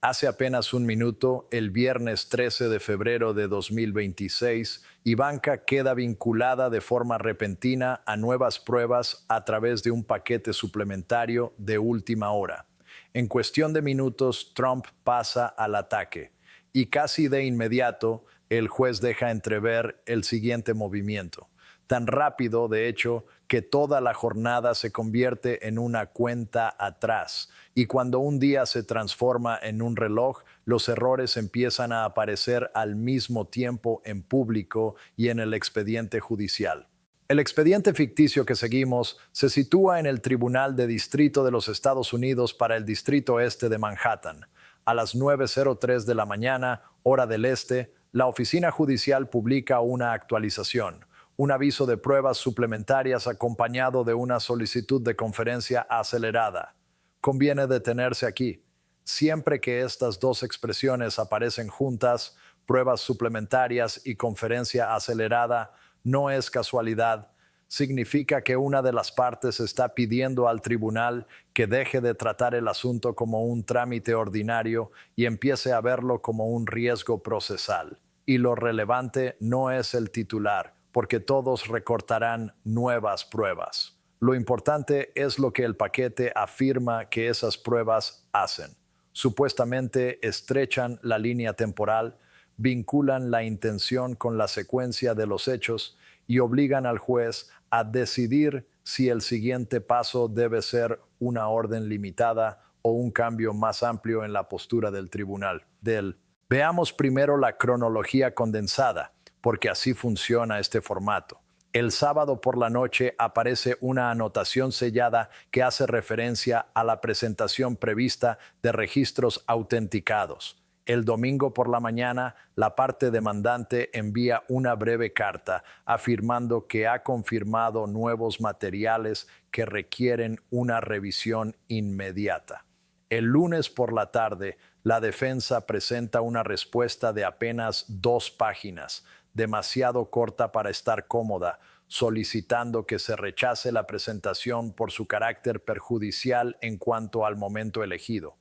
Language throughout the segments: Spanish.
Hace apenas un minuto, el viernes 13 de febrero de 2026, Ivanka queda vinculada de forma repentina a nuevas pruebas a través de un paquete suplementario de última hora. En cuestión de minutos, Trump pasa al ataque y casi de inmediato el juez deja entrever el siguiente movimiento. Tan rápido, de hecho, que toda la jornada se convierte en una cuenta atrás. Y cuando un día se transforma en un reloj, los errores empiezan a aparecer al mismo tiempo en público y en el expediente judicial. El expediente ficticio que seguimos se sitúa en el Tribunal de Distrito de los Estados Unidos para el Distrito Este de Manhattan. A las 9:03 de la mañana, hora del este, la oficina judicial publica una actualización, un aviso de pruebas suplementarias acompañado de una solicitud de conferencia acelerada. Conviene detenerse aquí. Siempre que estas dos expresiones aparecen juntas, pruebas suplementarias y conferencia acelerada, no es casualidad. Significa que una de las partes está pidiendo al tribunal que deje de tratar el asunto como un trámite ordinario y empiece a verlo como un riesgo procesal. Y lo relevante no es el titular, porque todos recortarán nuevas pruebas. Lo importante es lo que el paquete afirma que esas pruebas hacen. Supuestamente estrechan la línea temporal, vinculan la intención con la secuencia de los hechos y obligan al juez a decidir si el siguiente paso debe ser una orden limitada o un cambio más amplio en la postura del tribunal. Veamos primero la cronología condensada, porque así funciona este formato. El sábado por la noche aparece una anotación sellada que hace referencia a la presentación prevista de registros autenticados. El domingo por la mañana, la parte demandante envía una breve carta afirmando que ha confirmado nuevos materiales que requieren una revisión inmediata. El lunes por la tarde, la defensa presenta una respuesta de apenas 2 páginas, demasiado corta para estar cómoda, solicitando que se rechace la presentación por su carácter perjudicial en cuanto al momento elegido.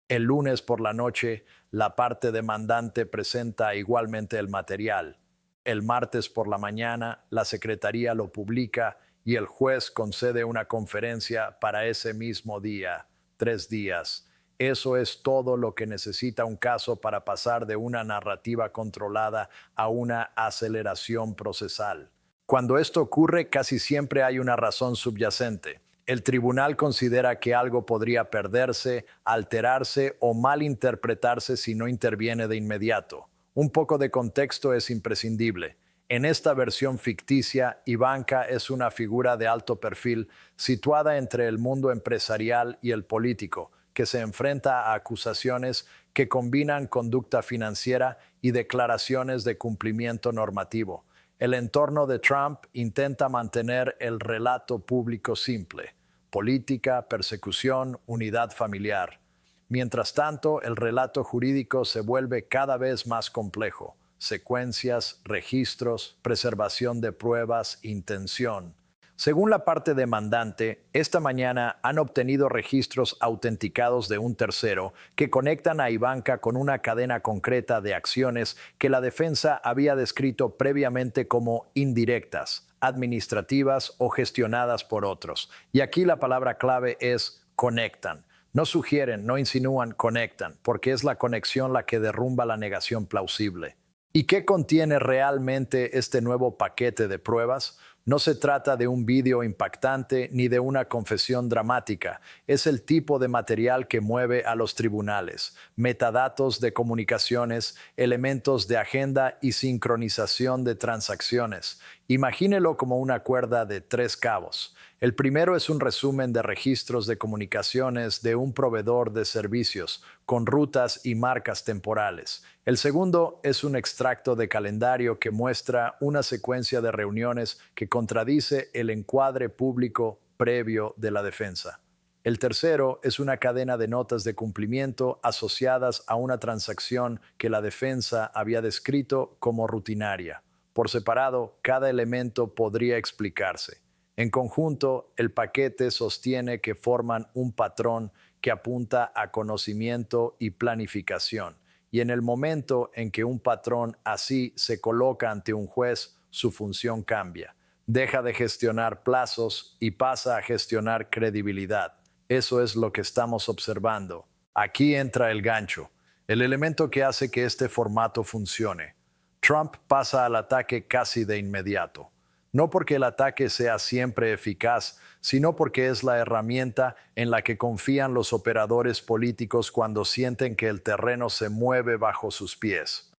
El lunes por la noche, la parte demandante presenta igualmente el material. El martes por la mañana, la Secretaría lo publica y el juez concede una conferencia para ese mismo día, 3 días. Eso es todo lo que necesita un caso para pasar de una narrativa controlada a una aceleración procesal. Cuando esto ocurre, casi siempre hay una razón subyacente. El tribunal considera que algo podría perderse, alterarse o malinterpretarse si no interviene de inmediato. Un poco de contexto es imprescindible. En esta versión ficticia, Ivanka es una figura de alto perfil situada entre el mundo empresarial y el político, que se enfrenta a acusaciones que combinan conducta financiera y declaraciones de cumplimiento normativo. El entorno de Trump intenta mantener el relato público simple: política, persecución, unidad familiar. Mientras tanto, el relato jurídico se vuelve cada vez más complejo: secuencias, registros, preservación de pruebas, intención. Según la parte demandante, esta mañana han obtenido registros autenticados de un tercero que conectan a Ivanka con una cadena concreta de acciones que la defensa había descrito previamente como indirectas, administrativas o gestionadas por otros. Y aquí la palabra clave es conectan. No sugieren, no insinúan, conectan, porque es la conexión la que derrumba la negación plausible. ¿Y qué contiene realmente este nuevo paquete de pruebas? No se trata de un vídeo impactante ni de una confesión dramática. Es el tipo de material que mueve a los tribunales: metadatos de comunicaciones, elementos de agenda y sincronización de transacciones. Imagínelo como una cuerda de 3 cabos. El primero es un resumen de registros de comunicaciones de un proveedor de servicios, con rutas y marcas temporales. El segundo es un extracto de calendario que muestra una secuencia de reuniones que contradice el encuadre público previo de la defensa. El tercero es una cadena de notas de cumplimiento asociadas a una transacción que la defensa había descrito como rutinaria. Por separado, cada elemento podría explicarse. En conjunto, el paquete sostiene que forman un patrón que apunta a conocimiento y planificación. Y en el momento en que un patrón así se coloca ante un juez, su función cambia. Deja de gestionar plazos y pasa a gestionar credibilidad. Eso es lo que estamos observando. Aquí entra el gancho, el elemento que hace que este formato funcione. Trump pasa al ataque casi de inmediato. No porque el ataque sea siempre eficaz, sino porque es la herramienta en la que confían los operadores políticos cuando sienten que el terreno se mueve bajo sus pies.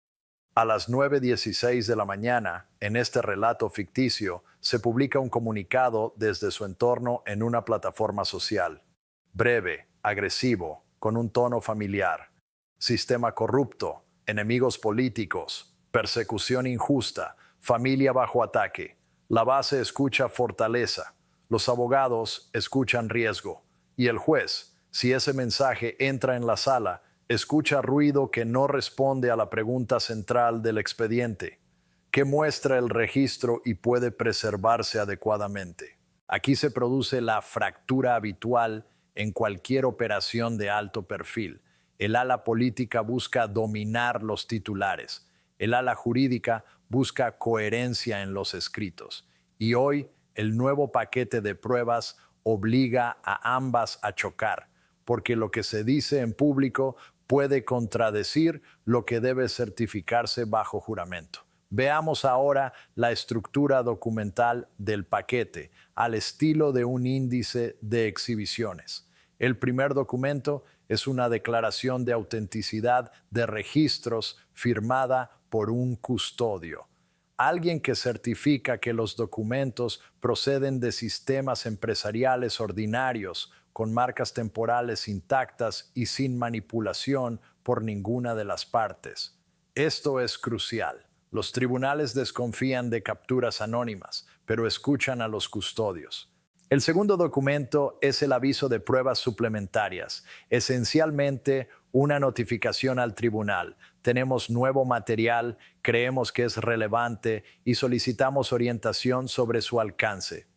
A las 9:16 de la mañana, en este relato ficticio, se publica un comunicado desde su entorno en una plataforma social. Breve, agresivo, con un tono familiar. Sistema corrupto, enemigos políticos, persecución injusta, familia bajo ataque. La base escucha fortaleza, los abogados escuchan riesgo y el juez, si ese mensaje entra en la sala, escucha ruido que no responde a la pregunta central del expediente, que muestra el registro y puede preservarse adecuadamente. Aquí se produce la fractura habitual en cualquier operación de alto perfil. El ala política busca dominar los titulares. El ala jurídica busca coherencia en los escritos. Y hoy, el nuevo paquete de pruebas obliga a ambas a chocar, porque lo que se dice en público puede contradecir lo que debe certificarse bajo juramento. Veamos ahora la estructura documental del paquete, al estilo de un índice de exhibiciones. El primer documento es una declaración de autenticidad de registros firmada por un custodio. Alguien que certifica que los documentos proceden de sistemas empresariales ordinarios, con marcas temporales intactas y sin manipulación por ninguna de las partes. Esto es crucial. Los tribunales desconfían de capturas anónimas, pero escuchan a los custodios. El segundo documento es el aviso de pruebas suplementarias, esencialmente una notificación al tribunal. Tenemos nuevo material, creemos que es relevante y solicitamos orientación sobre su alcance.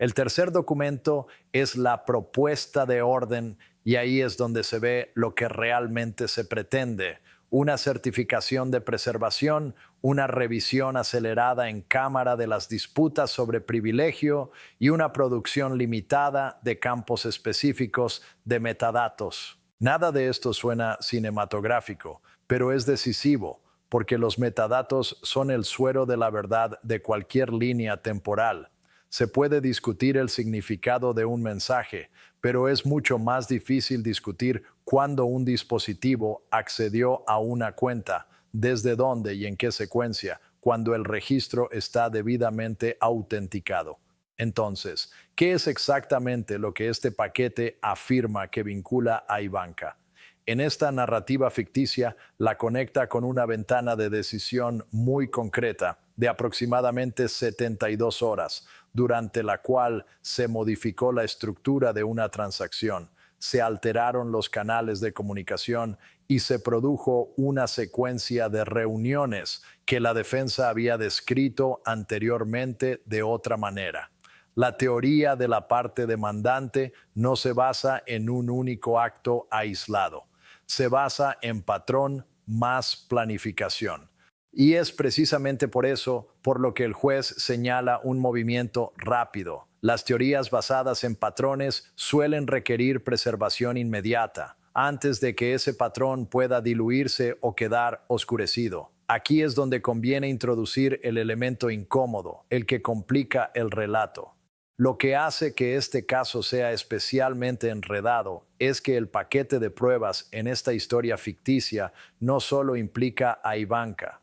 El tercer documento es la propuesta de orden y ahí es donde se ve lo que realmente se pretende. Una certificación de preservación, una revisión acelerada en cámara de las disputas sobre privilegio y una producción limitada de campos específicos de metadatos. Nada de esto suena cinematográfico, pero es decisivo, porque los metadatos son el suero de la verdad de cualquier línea temporal. Se puede discutir el significado de un mensaje, pero es mucho más difícil discutir cuándo un dispositivo accedió a una cuenta, desde dónde y en qué secuencia, cuando el registro está debidamente autenticado. Entonces, ¿qué es exactamente lo que este paquete afirma que vincula a Ivanka? En esta narrativa ficticia la conecta con una ventana de decisión muy concreta de aproximadamente 72 horas, durante la cual se modificó la estructura de una transacción, se alteraron los canales de comunicación y se produjo una secuencia de reuniones que la defensa había descrito anteriormente de otra manera. La teoría de la parte demandante no se basa en un único acto aislado. Se basa en patrón más planificación. Y es precisamente por eso por lo que el juez señala un movimiento rápido. Las teorías basadas en patrones suelen requerir preservación inmediata, antes de que ese patrón pueda diluirse o quedar oscurecido. Aquí es donde conviene introducir el elemento incómodo, el que complica el relato. Lo que hace que este caso sea especialmente enredado es que el paquete de pruebas en esta historia ficticia no solo implica a Ivanka,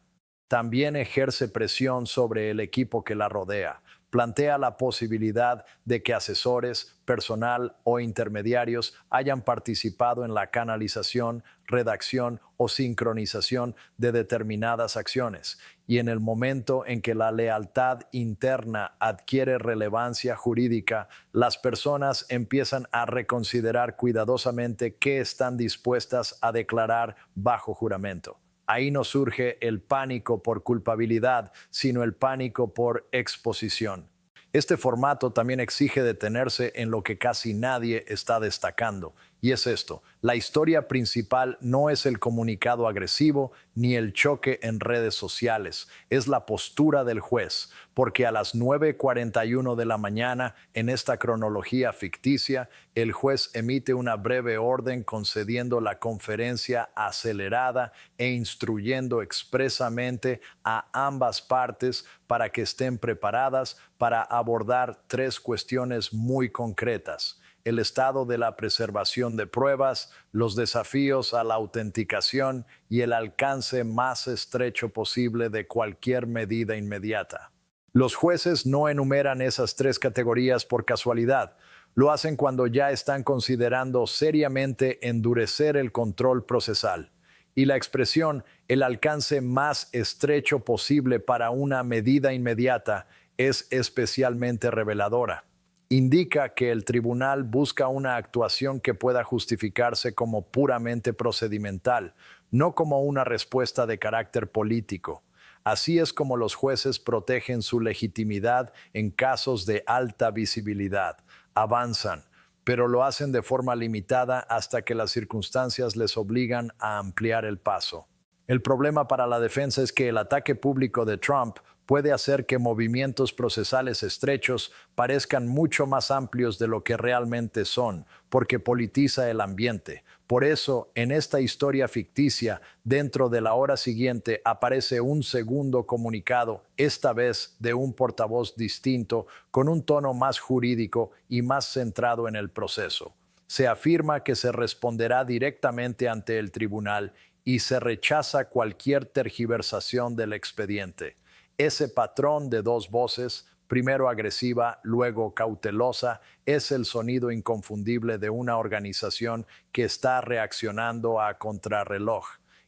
también ejerce presión sobre el equipo que la rodea. Plantea la posibilidad de que asesores, personal o intermediarios hayan participado en la canalización, redacción o sincronización de determinadas acciones. Y en el momento en que la lealtad interna adquiere relevancia jurídica, las personas empiezan a reconsiderar cuidadosamente qué están dispuestas a declarar bajo juramento. Ahí no surge el pánico por culpabilidad, sino el pánico por exposición. Este formato también exige detenerse en lo que casi nadie está destacando, Y es esto, la historia principal no es el comunicado agresivo ni el choque en redes sociales, es la postura del juez, porque a las 9:41 de la mañana, en esta cronología ficticia, el juez emite una breve orden concediendo la conferencia acelerada e instruyendo expresamente a ambas partes para que estén preparadas para abordar tres cuestiones muy concretas: el estado de la preservación de pruebas, los desafíos a la autenticación y el alcance más estrecho posible de cualquier medida inmediata. Los jueces no enumeran esas tres categorías por casualidad. Lo hacen cuando ya están considerando seriamente endurecer el control procesal. Y la expresión "el alcance más estrecho posible para una medida inmediata" es especialmente reveladora. Indica que el tribunal busca una actuación que pueda justificarse como puramente procedimental, no como una respuesta de carácter político. Así es como los jueces protegen su legitimidad en casos de alta visibilidad. Avanzan, pero lo hacen de forma limitada hasta que las circunstancias les obligan a ampliar el paso. El problema para la defensa es que el ataque público de Trump puede hacer que movimientos procesales estrechos parezcan mucho más amplios de lo que realmente son, porque politiza el ambiente. Por eso, en esta historia ficticia, dentro de la hora siguiente aparece un segundo comunicado, esta vez de un portavoz distinto, con un tono más jurídico y más centrado en el proceso. Se afirma que se responderá directamente ante el tribunal y se rechaza cualquier tergiversación del expediente. Ese patrón de dos voces, primero agresiva, luego cautelosa, es el sonido inconfundible de una organización que está reaccionando a contrarreloj.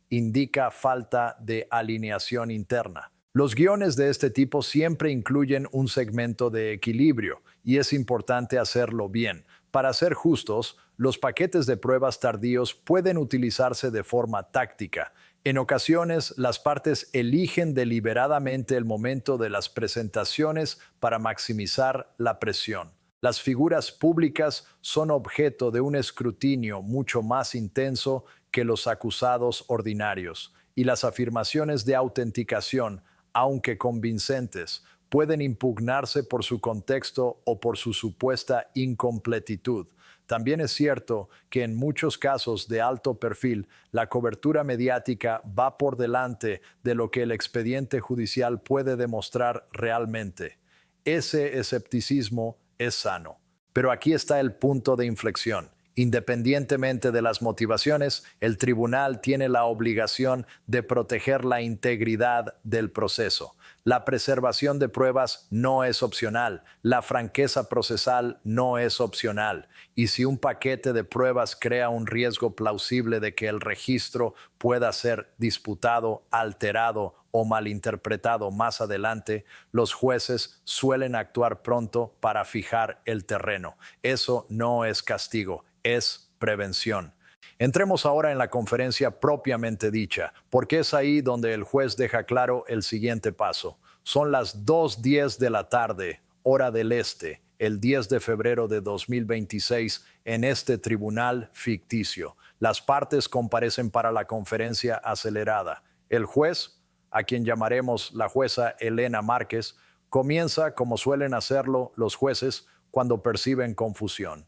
Indica falta de alineación interna. Los guiones de este tipo siempre incluyen un segmento de equilibrio, y es importante hacerlo bien. Para ser justos, los paquetes de pruebas tardíos pueden utilizarse de forma táctica. En ocasiones, las partes eligen deliberadamente el momento de las presentaciones para maximizar la presión. Las figuras públicas son objeto de un escrutinio mucho más intenso que los acusados ordinarios, y las afirmaciones de autenticación, aunque convincentes, pueden impugnarse por su contexto o por su supuesta incompletitud. También es cierto que en muchos casos de alto perfil, la cobertura mediática va por delante de lo que el expediente judicial puede demostrar realmente. Ese escepticismo es sano. Pero aquí está el punto de inflexión. Independientemente de las motivaciones, el tribunal tiene la obligación de proteger la integridad del proceso. La preservación de pruebas no es opcional, la franqueza procesal no es opcional, y si un paquete de pruebas crea un riesgo plausible de que el registro pueda ser disputado, alterado o malinterpretado más adelante, los jueces suelen actuar pronto para fijar el terreno. Eso no es castigo, es prevención. Entremos ahora en la conferencia propiamente dicha, porque es ahí donde el juez deja claro el siguiente paso. Son las 2:10 de la tarde, hora del este, el 10 de febrero de 2026, en este tribunal ficticio. Las partes comparecen para la conferencia acelerada. El juez, a quien llamaremos la jueza Elena Márquez, comienza como suelen hacerlo los jueces cuando perciben confusión.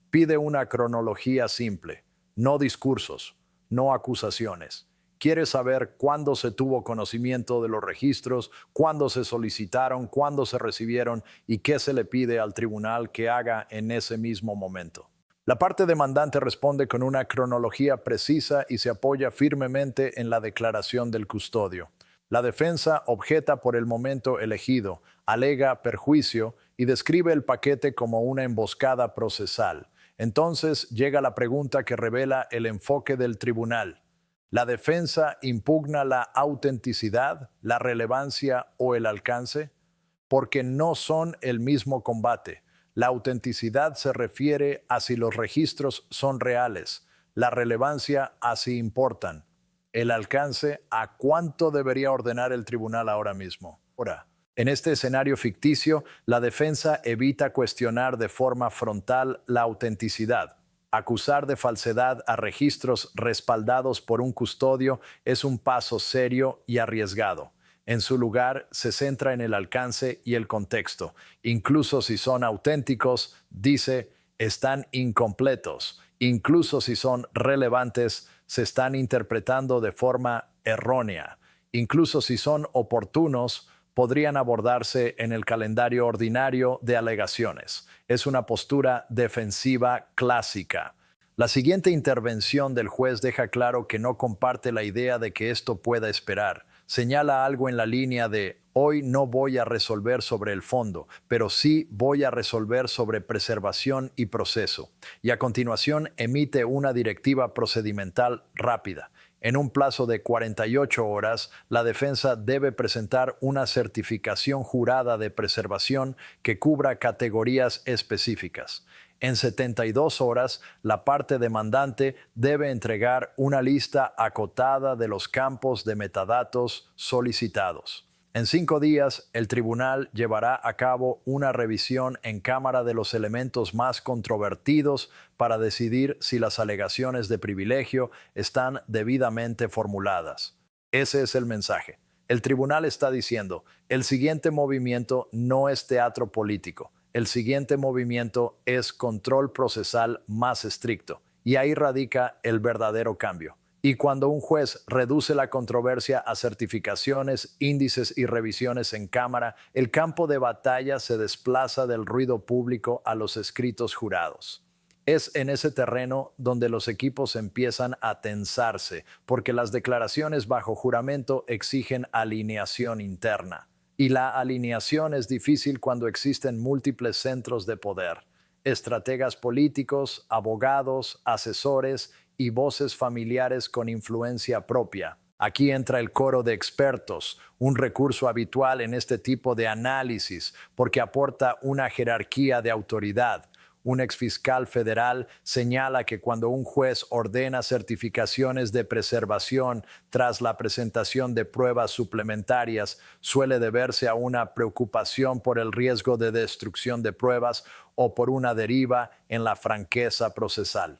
Pide una cronología simple, no discursos, no acusaciones. Quiere saber cuándo se tuvo conocimiento de los registros, cuándo se solicitaron, cuándo se recibieron y qué se le pide al tribunal que haga en ese mismo momento. La parte demandante responde con una cronología precisa y se apoya firmemente en la declaración del custodio. La defensa objeta por el momento elegido, alega perjuicio y describe el paquete como una emboscada procesal. Entonces llega la pregunta que revela el enfoque del tribunal. ¿La defensa impugna la autenticidad, la relevancia o el alcance? Porque no son el mismo combate. La autenticidad se refiere a si los registros son reales, la relevancia a si importan, el alcance a cuánto debería ordenar el tribunal ahora mismo. Ahora, en este escenario ficticio, la defensa evita cuestionar de forma frontal la autenticidad. Acusar de falsedad a registros respaldados por un custodio es un paso serio y arriesgado. En su lugar, se centra en el alcance y el contexto. Incluso si son auténticos, dice, están incompletos. Incluso si son relevantes, se están interpretando de forma errónea. Incluso si son oportunos, podrían abordarse en el calendario ordinario de alegaciones. Es una postura defensiva clásica. La siguiente intervención del juez deja claro que no comparte la idea de que esto pueda esperar. Señala algo en la línea de: hoy no voy a resolver sobre el fondo, pero sí voy a resolver sobre preservación y proceso. Y a continuación emite una directiva procedimental rápida. En un plazo de 48 horas, la defensa debe presentar una certificación jurada de preservación que cubra categorías específicas. En 72 horas, la parte demandante debe entregar una lista acotada de los campos de metadatos solicitados. En 5 días, el tribunal llevará a cabo una revisión en cámara de los elementos más controvertidos para decidir si las alegaciones de privilegio están debidamente formuladas. Ese es el mensaje. El tribunal está diciendo: el siguiente movimiento no es teatro político. El siguiente movimiento es control procesal más estricto. Y ahí radica el verdadero cambio. Y cuando un juez reduce la controversia a certificaciones, índices y revisiones en cámara, el campo de batalla se desplaza del ruido público a los escritos jurados. Es en ese terreno donde los equipos empiezan a tensarse, porque las declaraciones bajo juramento exigen alineación interna. Y la alineación es difícil cuando existen múltiples centros de poder: estrategas políticos, abogados, asesores y voces familiares con influencia propia. Aquí entra el coro de expertos, un recurso habitual en este tipo de análisis, porque aporta una jerarquía de autoridad. Un exfiscal federal señala que cuando un juez ordena certificaciones de preservación tras la presentación de pruebas suplementarias, suele deberse a una preocupación por el riesgo de destrucción de pruebas o por una deriva en la franqueza procesal.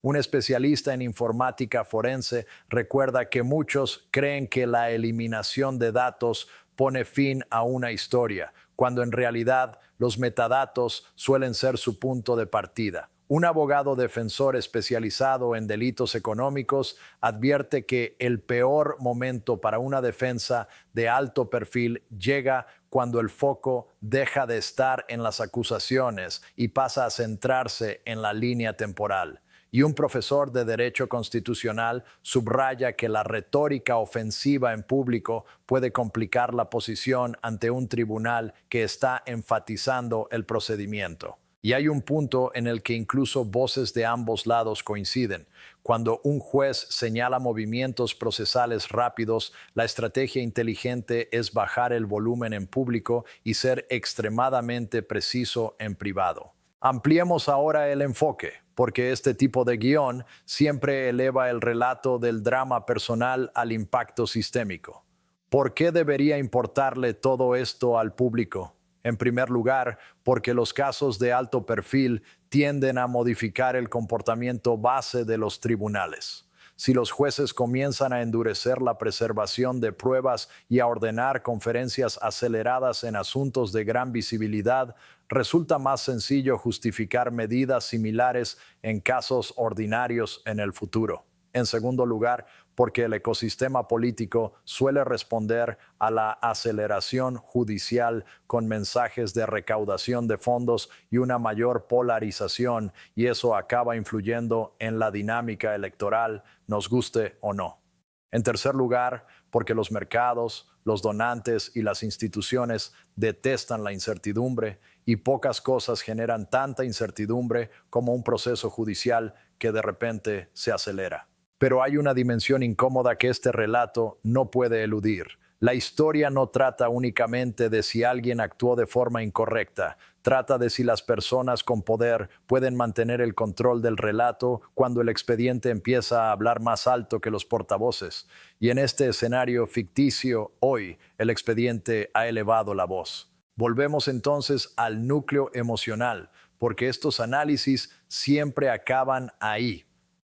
Un especialista en informática forense recuerda que muchos creen que la eliminación de datos pone fin a una historia, cuando en realidad los metadatos suelen ser su punto de partida. Un abogado defensor especializado en delitos económicos advierte que el peor momento para una defensa de alto perfil llega cuando el foco deja de estar en las acusaciones y pasa a centrarse en la línea temporal. Y un profesor de Derecho Constitucional subraya que la retórica ofensiva en público puede complicar la posición ante un tribunal que está enfatizando el procedimiento. Y hay un punto en el que incluso voces de ambos lados coinciden. Cuando un juez señala movimientos procesales rápidos, la estrategia inteligente es bajar el volumen en público y ser extremadamente preciso en privado. Ampliemos ahora el enfoque, porque este tipo de guión siempre eleva el relato del drama personal al impacto sistémico. ¿Por qué debería importarle todo esto al público? En primer lugar, porque los casos de alto perfil tienden a modificar el comportamiento base de los tribunales. Si los jueces comienzan a endurecer la preservación de pruebas y a ordenar conferencias aceleradas en asuntos de gran visibilidad, resulta más sencillo justificar medidas similares en casos ordinarios en el futuro. En segundo lugar, porque el ecosistema político suele responder a la aceleración judicial con mensajes de recaudación de fondos y una mayor polarización, y eso acaba influyendo en la dinámica electoral, nos guste o no. En tercer lugar, porque los mercados, los donantes y las instituciones detestan la incertidumbre, y pocas cosas generan tanta incertidumbre como un proceso judicial que de repente se acelera. Pero hay una dimensión incómoda que este relato no puede eludir. La historia no trata únicamente de si alguien actuó de forma incorrecta, trata de si las personas con poder pueden mantener el control del relato cuando el expediente empieza a hablar más alto que los portavoces. Y en este escenario ficticio, hoy, el expediente ha elevado la voz. Volvemos entonces al núcleo emocional, porque estos análisis siempre acaban ahí.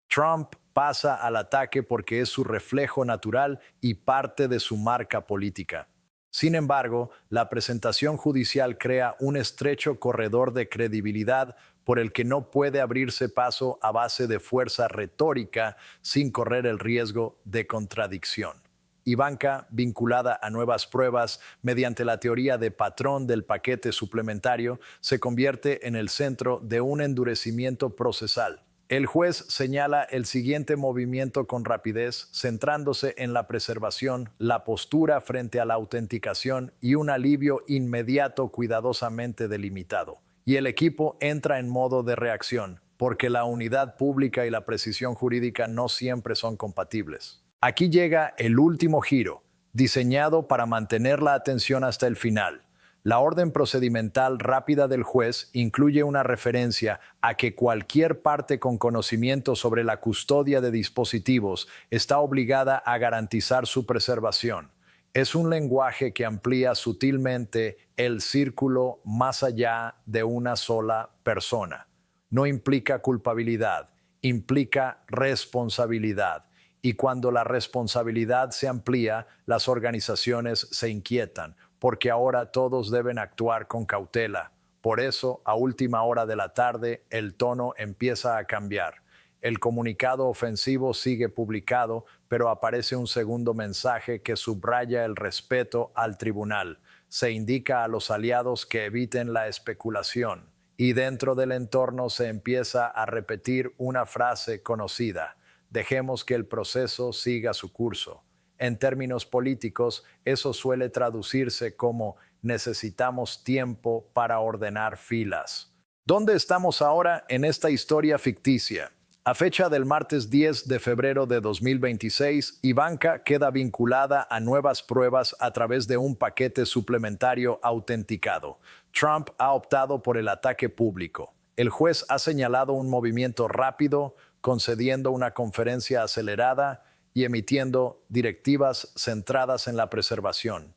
Trump pasa al ataque porque es su reflejo natural y parte de su marca política. Sin embargo, la presentación judicial crea un estrecho corredor de credibilidad por el que no puede abrirse paso a base de fuerza retórica sin correr el riesgo de contradicción. Ivanka, vinculada a nuevas pruebas mediante la teoría de patrón del paquete suplementario, se convierte en el centro de un endurecimiento procesal. El juez señala el siguiente movimiento con rapidez, centrándose en la preservación, la postura frente a la autenticación y un alivio inmediato cuidadosamente delimitado. Y el equipo entra en modo de reacción, porque la unidad pública y la precisión jurídica no siempre son compatibles. Aquí llega el último giro, diseñado para mantener la atención hasta el final. La orden procedimental rápida del juez incluye una referencia a que cualquier parte con conocimiento sobre la custodia de dispositivos está obligada a garantizar su preservación. Es un lenguaje que amplía sutilmente el círculo más allá de una sola persona. No implica culpabilidad, implica responsabilidad. Y cuando la responsabilidad se amplía, las organizaciones se inquietan, porque ahora todos deben actuar con cautela. Por eso, a última hora de la tarde, el tono empieza a cambiar. El comunicado ofensivo sigue publicado, pero aparece un segundo mensaje que subraya el respeto al tribunal. Se indica a los aliados que eviten la especulación. Y dentro del entorno se empieza a repetir una frase conocida: dejemos que el proceso siga su curso. En términos políticos, eso suele traducirse como necesitamos tiempo para ordenar filas. ¿Dónde estamos ahora en esta historia ficticia? A fecha del martes 10 de febrero de 2026, Ivanka queda vinculada a nuevas pruebas a través de un paquete suplementario autenticado. Trump ha optado por el ataque público. El juez ha señalado un movimiento rápido, concediendo una conferencia acelerada y emitiendo directivas centradas en la preservación.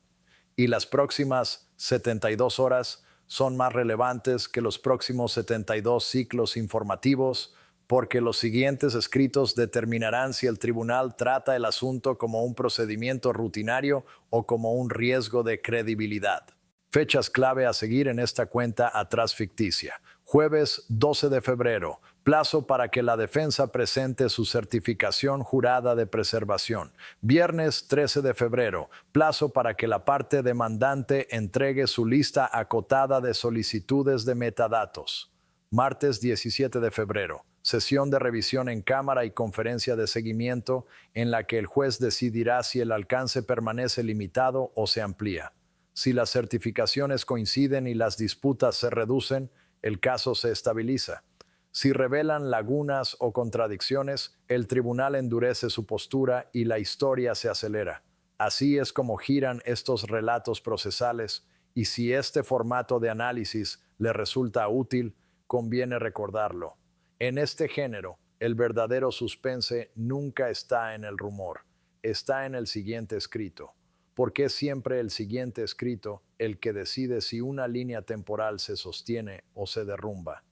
Y las próximas 72 horas son más relevantes que los próximos 72 ciclos informativos, porque los siguientes escritos determinarán si el tribunal trata el asunto como un procedimiento rutinario o como un riesgo de credibilidad. Fechas clave a seguir en esta cuenta atrás ficticia. Jueves 12 de febrero, plazo para que la defensa presente su certificación jurada de preservación. Viernes 13 de febrero, plazo para que la parte demandante entregue su lista acotada de solicitudes de metadatos. Martes 17 de febrero, sesión de revisión en cámara y conferencia de seguimiento en la que el juez decidirá si el alcance permanece limitado o se amplía. Si las certificaciones coinciden y las disputas se reducen, el caso se estabiliza. Si revelan lagunas o contradicciones, el tribunal endurece su postura y la historia se acelera. Así es como giran estos relatos procesales, y si este formato de análisis le resulta útil, conviene recordarlo. En este género, el verdadero suspense nunca está en el rumor, está en el siguiente escrito. Porque es siempre el siguiente escrito el que decide si una línea temporal se sostiene o se derrumba.